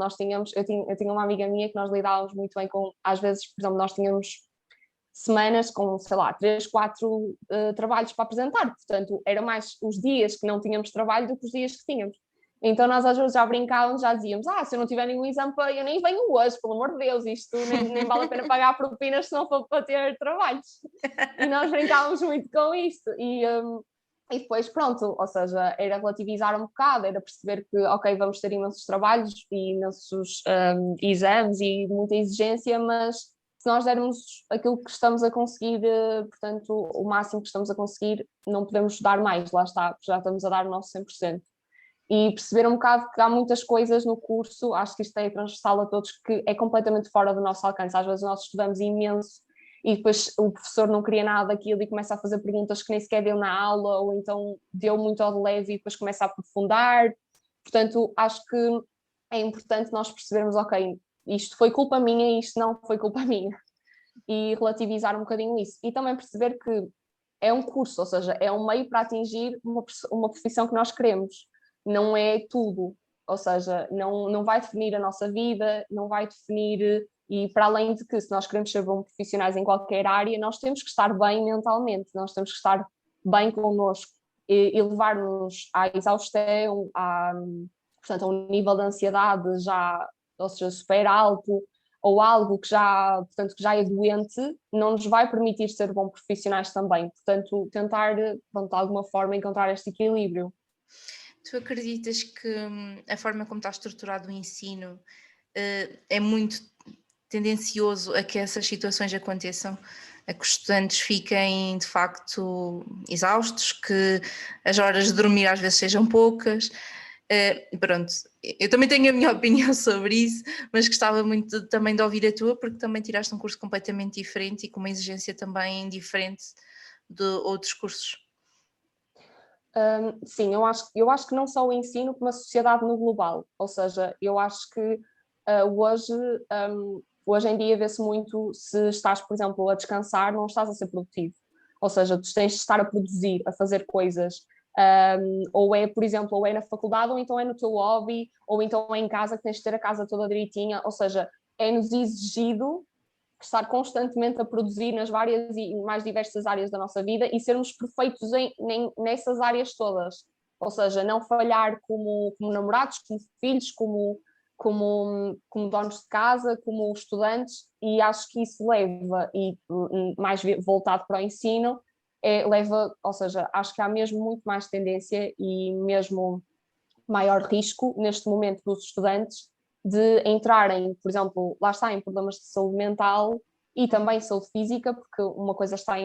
eu tinha uma amiga minha que nós lidávamos muito bem com, às vezes, por exemplo, nós tínhamos semanas com, sei lá, 3, 4 trabalhos para apresentar, portanto, era mais os dias que não tínhamos trabalho do que os dias que tínhamos. Então nós às vezes já brincávamos, já dizíamos, se eu não tiver nenhum exame, eu nem venho hoje, pelo amor de Deus, isto nem vale a pena pagar propinas se não for para ter trabalhos. E nós brincávamos muito com isto. E depois, pronto, ou seja, era relativizar um bocado, era perceber que, ok, vamos ter imensos trabalhos e imensos exames e muita exigência, mas se nós dermos aquilo que estamos a conseguir, portanto, o máximo que estamos a conseguir, não podemos dar mais, lá está, já estamos a dar o nosso 100%. E perceber um bocado que há muitas coisas no curso, acho que isto é transversal a todos, que é completamente fora do nosso alcance. Às vezes nós estudamos imenso e depois o professor não queria nada daquilo e começa a fazer perguntas que nem sequer deu na aula, ou então deu muito ao de leve e depois começa a aprofundar. Portanto, acho que é importante nós percebermos, ok, isto foi culpa minha e isto não foi culpa minha. E relativizar um bocadinho isso. E também perceber que é um curso, ou seja, é um meio para atingir uma profissão que nós queremos. Não é tudo, ou seja, não vai definir a nossa vida, não vai definir, e para além de que se nós queremos ser bons profissionais em qualquer área, nós temos que estar bem mentalmente, nós temos que estar bem connosco e levar-nos à exaustão, portanto, a um nível de ansiedade já, ou seja, super alto, ou algo que portanto, que já é doente, não nos vai permitir ser bons profissionais também. Portanto, tentar, pronto, de alguma forma, encontrar este equilíbrio. Tu acreditas que a forma como está estruturado o ensino é muito tendencioso a que essas situações aconteçam, a que os estudantes fiquem de facto exaustos, que as horas de dormir às vezes sejam poucas? Pronto, eu também tenho a minha opinião sobre isso, mas gostava muito também de ouvir a tua, porque também tiraste um curso completamente diferente e com uma exigência também diferente de outros cursos. Sim, eu acho que não só o ensino, como a sociedade no global. Ou seja, eu acho que hoje em dia vê-se muito, se estás, por exemplo, a descansar, não estás a ser produtivo. Ou seja, tu tens de estar a produzir, a fazer coisas. Ou é, por exemplo, ou é na faculdade, ou então é no teu hobby, ou então é em casa que tens de ter a casa toda direitinha. Ou seja, é-nos exigido estar constantemente a produzir nas várias e mais diversas áreas da nossa vida e sermos perfeitos nessas áreas todas. Ou seja, não falhar como namorados, como filhos, como donos de casa, como estudantes, e acho que isso leva, e mais voltado para o ensino, ou seja, acho que há mesmo muito mais tendência e mesmo maior risco neste momento dos estudantes de entrarem, por exemplo, lá está, em problemas de saúde mental e também saúde física, porque uma coisa está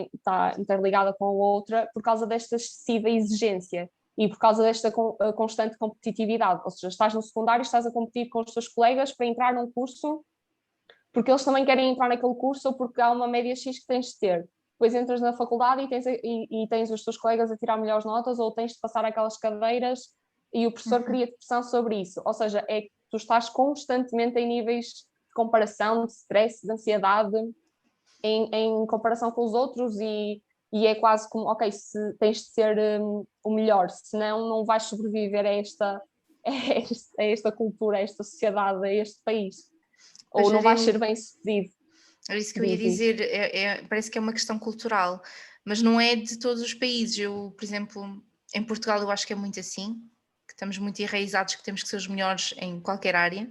interligada com a outra, por causa desta excessiva exigência e por causa desta constante competitividade. Ou seja, estás no secundário, estás a competir com os teus colegas para entrar num curso, porque eles também querem entrar naquele curso ou porque há uma média X que tens de ter. Depois entras na faculdade e tens os teus colegas a tirar melhores notas ou tens de passar aquelas cadeiras e o professor cria pressão sobre isso. Ou seja, é que tu estás constantemente em níveis de comparação, de stress, de ansiedade, em comparação com os outros e é quase como, ok, se tens de ser o melhor, senão não vais sobreviver a esta cultura, a esta sociedade, a este país. Ou não vais ser bem sucedido. Era isso que eu ia dizer, parece que é uma questão cultural, mas não é de todos os países. Eu, por exemplo, em Portugal eu acho que é muito assim, que estamos muito enraizados, que temos que ser os melhores em qualquer área,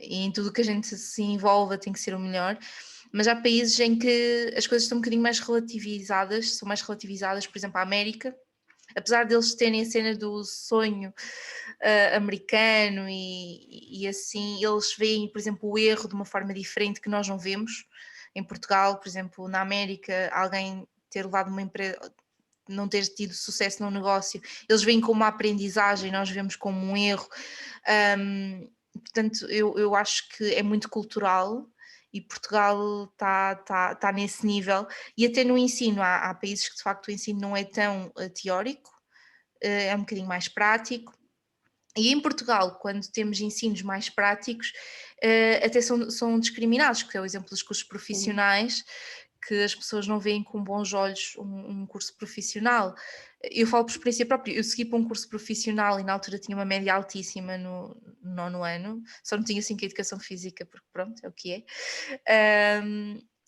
e em tudo que a gente se envolva tem que ser o melhor, mas há países em que as coisas estão um bocadinho mais relativizadas, são mais relativizadas, por exemplo, a América, apesar deles terem a cena do sonho americano e assim, eles veem, por exemplo, o erro de uma forma diferente que nós não vemos. Em Portugal, por exemplo, na América, alguém ter levado uma empresa, não ter tido sucesso no negócio, eles veem como uma aprendizagem, nós vemos como um erro. Portanto, eu acho que é muito cultural e Portugal está nesse nível, e até no ensino, há países que de facto o ensino não é tão teórico, é um bocadinho mais prático. E em Portugal, quando temos ensinos mais práticos, até são discriminados, que é o exemplo dos cursos profissionais, que as pessoas não veem com bons olhos um curso profissional. Eu falo por experiência própria, eu segui para um curso profissional e na altura tinha uma média altíssima no 9º ano, só não tinha 5 educação física, porque pronto, é o que é.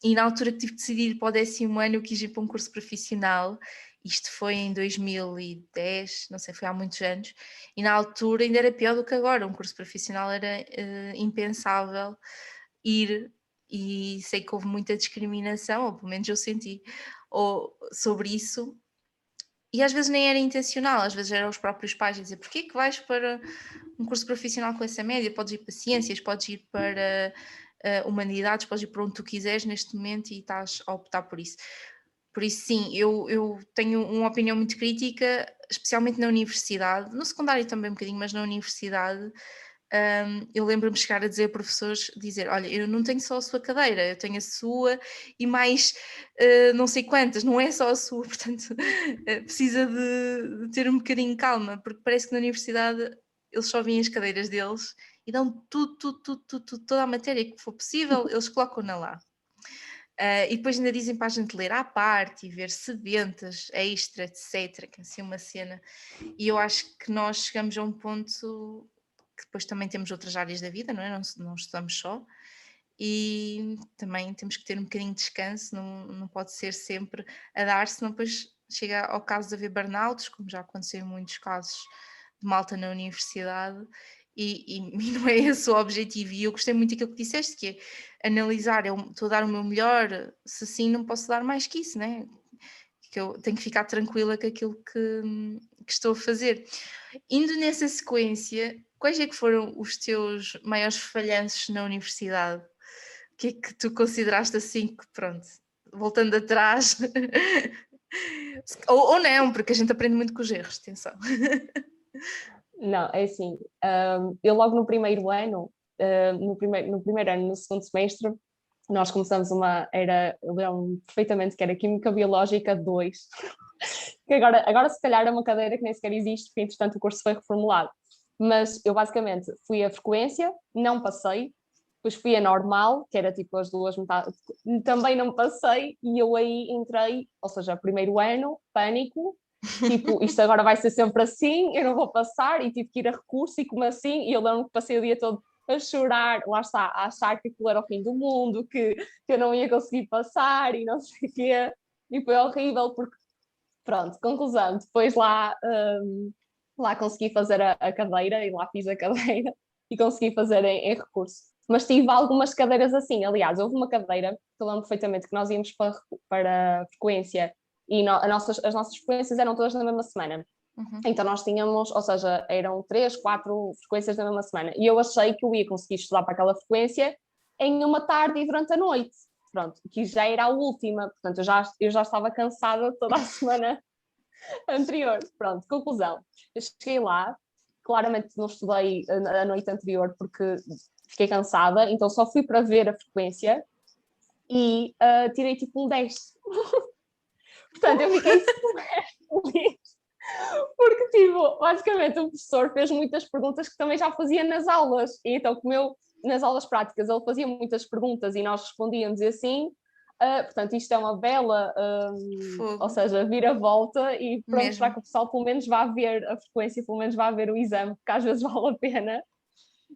E na altura que tive de decidir para o 10º ano, eu quis ir para um curso profissional. Isto foi em 2010, não sei, foi há muitos anos, e na altura ainda era pior do que agora. Um curso profissional era impensável ir, e sei que houve muita discriminação, ou pelo menos eu senti, sobre isso, e às vezes nem era intencional, às vezes eram os próprios pais a dizer: porquê que vais para um curso profissional com essa média? Podes ir para ciências, podes ir para humanidades, podes ir para onde tu quiseres neste momento e estás a optar por isso. Por isso, sim, eu tenho uma opinião muito crítica, especialmente na universidade, no secundário também um bocadinho, mas na universidade. Eu lembro-me de chegar a dizer a professores, dizer: olha, eu não tenho só a sua cadeira, eu tenho a sua e mais não sei quantas, não é só a sua, portanto precisa de ter um bocadinho de calma, porque parece que na universidade eles só veem as cadeiras deles e dão tudo, toda a matéria que for possível, eles colocam-na lá. E depois ainda dizem para a gente ler à parte e ver sedentas, extra, etc, que é assim uma cena. E eu acho que nós chegamos a um ponto que depois também temos outras áreas da vida, não é? Não estamos só. E também temos que ter um bocadinho de descanso, não pode ser sempre a dar, senão depois chega ao caso de haver burnouts, como já aconteceu em muitos casos de malta na universidade, e não é esse o objetivo. E eu gostei muito daquilo que disseste, que é analisar, eu estou a dar o meu melhor, se sim não posso dar mais que isso, né? Que eu tenho que ficar tranquila com aquilo que estou a fazer. Indo nessa sequência, quais é que foram os teus maiores falhanços na universidade? O que é que tu consideraste assim que, pronto, voltando atrás, ou não, porque a gente aprende muito com os erros, atenção. Não, é assim, eu logo no primeiro ano, no primeiro ano, no segundo semestre, nós começamos eu lembro perfeitamente que era Química Biológica 2, que agora se calhar é uma cadeira que nem sequer existe, porque entretanto o curso foi reformulado. Mas eu basicamente fui a frequência, não passei, depois fui a normal, que era tipo as duas metades, também não passei, e eu aí entrei, ou seja, primeiro ano, pânico, tipo, isto agora vai ser sempre assim, eu não vou passar, e tive que ir a recurso, e como assim? E eu lembro que passei o dia todo a chorar, lá está, a achar que aquilo era o fim do mundo, que eu não ia conseguir passar, e não sei o quê, e foi horrível, porque, pronto, conclusão, depois lá consegui fazer a cadeira, e lá fiz a cadeira, e consegui fazer em recurso. Mas tive algumas cadeiras assim, aliás, houve uma cadeira, que eu lembro perfeitamente, que nós íamos para frequência, e as nossas frequências eram todas na mesma semana. Então nós tínhamos, ou seja, eram 3, 4 frequências na mesma semana. E eu achei que eu ia conseguir estudar para aquela frequência em uma tarde e durante a noite. Pronto, que já era a última. Portanto, eu já estava cansada toda a semana anterior. Pronto, conclusão. Eu cheguei lá, claramente não estudei a noite anterior porque fiquei cansada, então só fui para ver a frequência e tirei tipo um 10. Portanto, eu fiquei super feliz. Porque, tipo, basicamente o professor fez muitas perguntas que também já fazia nas aulas. E então, como eu, nas aulas práticas, ele fazia muitas perguntas e nós respondíamos e assim. Portanto, isto é uma bela, ou seja, vira-volta e pronto, Mesmo. para que o pessoal pelo menos vá ver a frequência, pelo menos vá ver o exame, porque às vezes vale a pena.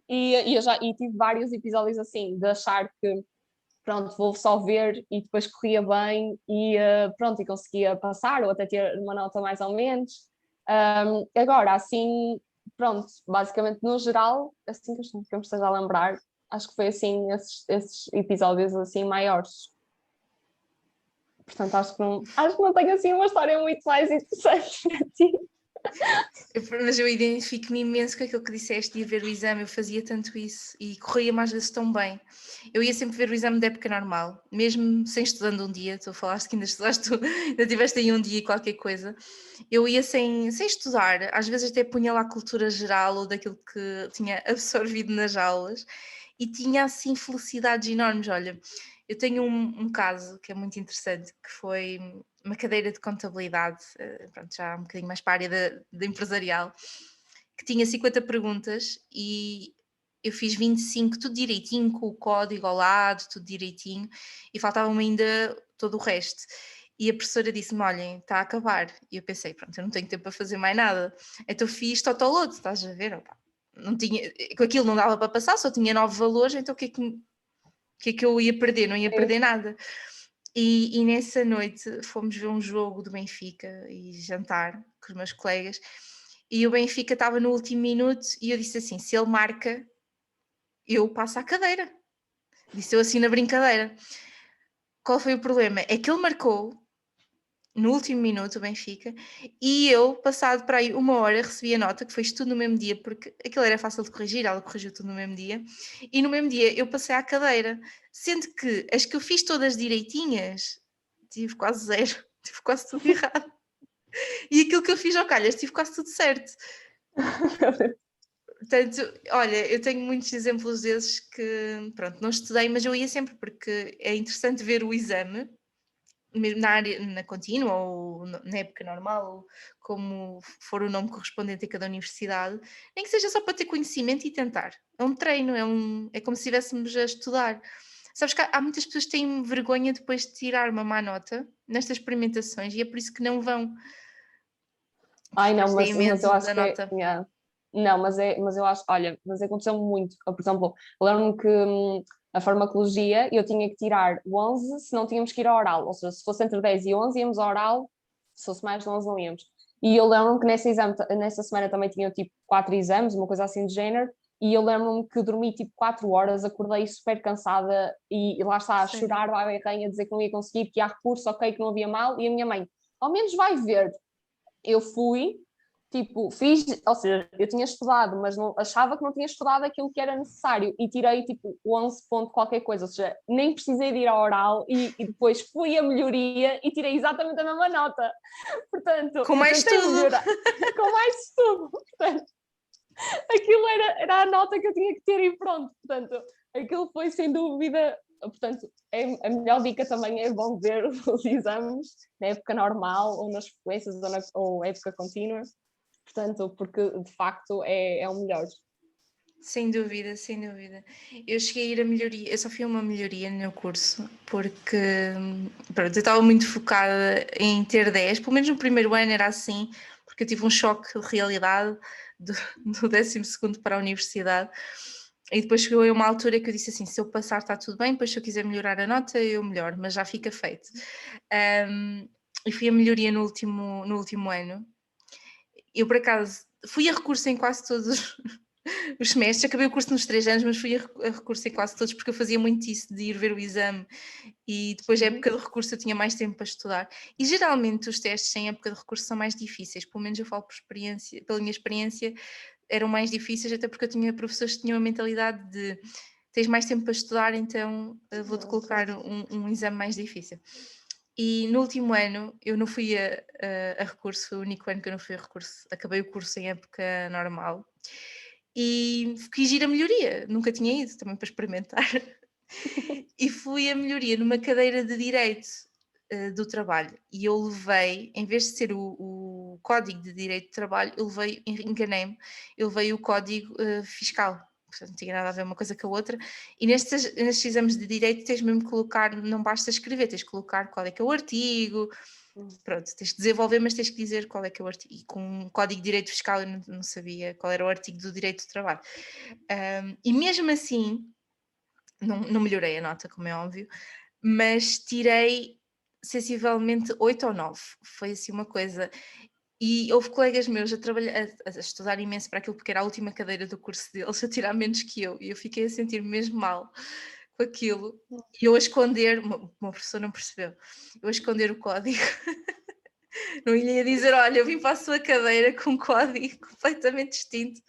E eu já tive vários episódios assim, de achar que pronto, vou só ver e depois corria bem e pronto, e conseguia passar ou até ter uma nota mais ou menos. Agora, assim, pronto, basicamente no geral, assim que eu me esteja a lembrar, acho que foi assim esses episódios assim maiores. Portanto, acho que não tenho assim uma história muito mais interessante para ti. Mas eu identifico-me imenso com aquilo que disseste de ir ver o exame, eu fazia tanto isso e corria mais vezes tão bem. Eu ia sempre ver o exame da época normal, mesmo sem estudando um dia, tu falaste que ainda estudaste, ainda tiveste aí um dia e qualquer coisa. Eu ia sem estudar, às vezes até punha lá a cultura geral ou daquilo que tinha absorvido nas aulas e tinha assim felicidades enormes. Olha, eu tenho um caso que é muito interessante, que foi uma cadeira de contabilidade, pronto, já um bocadinho mais para a área da empresarial, que tinha 50 perguntas e eu fiz 25, tudo direitinho, com o código ao lado, tudo direitinho, e faltava-me ainda todo o resto. E a professora disse-me: olhem, está a acabar. E eu pensei: pronto, eu não tenho tempo para fazer mais nada. Então fiz totoload, estás a ver? Opa, não tinha, com aquilo não dava para passar, só tinha 9 valores, então o que é que eu ia perder? Não ia perder nada. E nessa noite fomos ver um jogo do Benfica e jantar com os meus colegas, e o Benfica estava no último minuto e eu disse assim: se ele marca, eu passo à cadeira. Disse eu assim na brincadeira. Qual foi o problema? É que ele marcou no último minuto o Benfica, e eu, passado para aí 1 hora, recebi a nota, que foi isto tudo no mesmo dia, porque aquilo era fácil de corrigir, ela corrigiu tudo no mesmo dia, e no mesmo dia eu passei à cadeira, sendo que as que eu fiz todas direitinhas, tive quase zero, tive quase tudo errado. E aquilo que eu fiz ao calhas, tive quase tudo certo. Portanto, olha, eu tenho muitos exemplos desses que, pronto, não estudei, mas eu ia sempre, porque é interessante ver o exame, mesmo na área, na contínua ou na época normal, ou como for o nome correspondente a cada universidade, nem que seja só para ter conhecimento e tentar. É um treino, é como se estivéssemos a estudar. Sabes que há muitas pessoas que têm vergonha depois de tirar uma má nota nestas experimentações, e é por isso que não vão, Ai, porque não, depois têm mas eu medo acho da que é. nota. Yeah. Não, mas eu acho, olha, mas aconteceu muito. Por exemplo, eu lembro-me que a farmacologia eu tinha que tirar 11 se não tínhamos que ir ao oral. Ou seja, se fosse entre 10 e 11 íamos ao oral, se fosse mais de 11 não íamos. E eu lembro-me que nessa semana também tinha tipo 4 exames, uma coisa assim de género, e eu lembro-me que dormi tipo 4 horas, acordei super cansada e lá está a Sério. chorar, vai a dizer que não ia conseguir, que há recurso, ok, que não havia mal, e a minha mãe, ao menos vai ver. Eu fui, tipo, fiz, ou seja, eu tinha estudado, mas não, achava que não tinha estudado aquilo que era necessário e tirei tipo 11 ponto qualquer coisa, ou seja, nem precisei de ir ao oral e depois fui a melhoria e tirei exatamente a mesma nota. Portanto, Com eu mais tentei tudo. melhorar com mais estudo. Portanto, aquilo era a nota que eu tinha que ter e pronto. Portanto, aquilo foi sem dúvida. Portanto, a melhor dica também é bom ver os exames na época normal ou nas frequências ou época contínua. Portanto, porque de facto é o melhor. Sem dúvida, sem dúvida. Eu cheguei a ir a melhoria, eu só fui a uma melhoria no meu curso, porque pronto, eu estava muito focada em ter 10, pelo menos no primeiro ano era assim, porque eu tive um choque de realidade do 12º para a universidade, e depois chegou a uma altura que eu disse assim: se eu passar está tudo bem, depois se eu quiser melhorar a nota eu melhoro, mas já fica feito. E fui a melhoria no último ano. Eu, por acaso, fui a recurso em quase todos os semestres. Acabei o curso nos 3 anos, mas fui a recurso em quase todos, porque eu fazia muito isso de ir ver o exame e depois, da época de recurso, eu tinha mais tempo para estudar. E geralmente os testes em época de recurso são mais difíceis, pelo menos eu falo por experiência, pela minha experiência, eram mais difíceis, até porque eu tinha professores que tinham a mentalidade de tens mais tempo para estudar, então vou-te colocar um exame mais difícil. E no último ano eu não fui a recurso, foi o único ano que eu não fui a recurso, acabei o curso em época normal e quis ir a melhoria, nunca tinha ido também para experimentar. E fui a melhoria numa cadeira de Direito do Trabalho, e eu levei, em vez de ser o Código de Direito do Trabalho, enganei-me, eu levei o Código Fiscal. Portanto, não tinha nada a ver uma coisa com a outra. E nestes exames de Direito tens mesmo que colocar, não basta escrever, tens que colocar qual é que é o artigo, pronto, tens que desenvolver, mas tens que dizer qual é que é o artigo. E com o Código de Direito Fiscal eu não sabia qual era o artigo do Direito do Trabalho. E mesmo assim, não melhorei a nota, como é óbvio, mas tirei sensivelmente 8 ou 9. Foi assim uma coisa. E houve colegas meus a trabalhar, a estudar imenso para aquilo, porque era a última cadeira do curso deles, a tirar menos que eu, e eu fiquei a sentir mesmo mal com aquilo. E eu a esconder, uma professora não percebeu, eu a esconder o código. Não lhe ia dizer: olha, eu vim para a sua cadeira com um código completamente distinto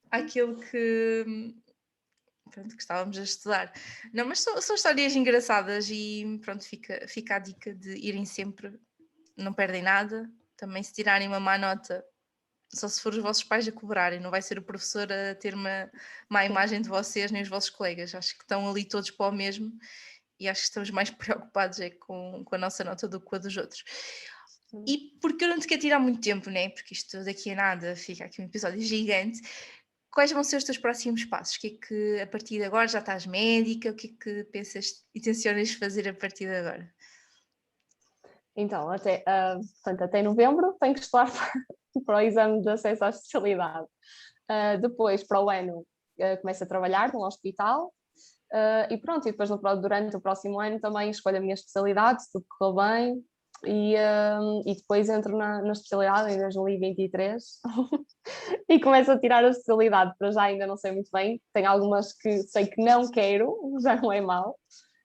àquilo pronto, que estávamos a estudar. Não, mas são histórias engraçadas e pronto, fica a dica de irem sempre, não perdem nada. Também se tirarem uma má nota, só se for os vossos pais a cobrarem, não vai ser o professor a ter uma má imagem de vocês, nem os vossos colegas. Acho que estão ali todos para o mesmo e acho que estamos mais preocupados com a nossa nota do que com a dos outros. E porque eu não te quero tirar muito tempo, né? Porque isto daqui a nada fica aqui um episódio gigante. Quais vão ser os teus próximos passos? O que é que a partir de agora já estás médica? O que é que pensas e tencionas fazer a partir de agora? Então, portanto, até novembro tenho que estudar para o exame de acesso à especialidade. Depois, para o ano, começo a trabalhar num hospital. E pronto, e depois durante o próximo ano também escolho a minha especialidade, se tudo correu bem. E depois entro na especialidade em 2023 e começo a tirar a especialidade. Para já ainda não sei muito bem, tenho algumas que sei que não quero, já não é mau,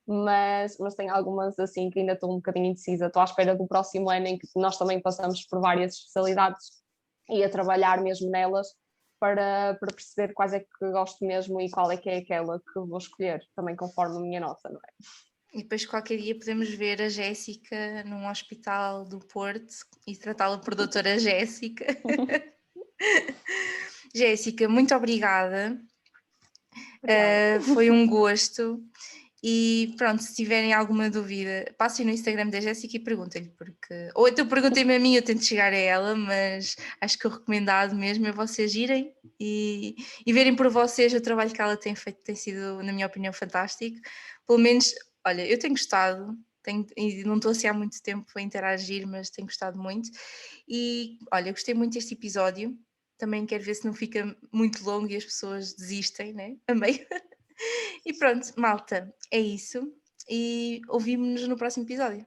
mas tenho algumas assim que ainda estou um bocadinho indecisa. Estou à espera do próximo ano em que nós também passamos por várias especialidades e a trabalhar mesmo nelas para perceber quais é que gosto mesmo e qual é que é aquela que vou escolher, também conforme a minha nota, não é? E depois qualquer dia podemos ver a Jéssica num hospital do Porto e tratá-la por doutora Jéssica. Jéssica, muito obrigada. Foi um gosto. E pronto, se tiverem alguma dúvida, passem no Instagram da Jéssica e perguntem-lhe, porque. Ou então perguntem-me a mim, eu tento chegar a ela, mas acho que o recomendado mesmo é vocês irem e verem por vocês o trabalho que ela tem feito, tem sido, na minha opinião, fantástico. Pelo menos, olha, eu tenho gostado, e não estou assim há muito tempo a interagir, mas tenho gostado muito. E olha, gostei muito deste episódio. Também quero ver se não fica muito longo e as pessoas desistem, né? Também. E pronto, malta, é isso. E ouvimos-nos no próximo episódio.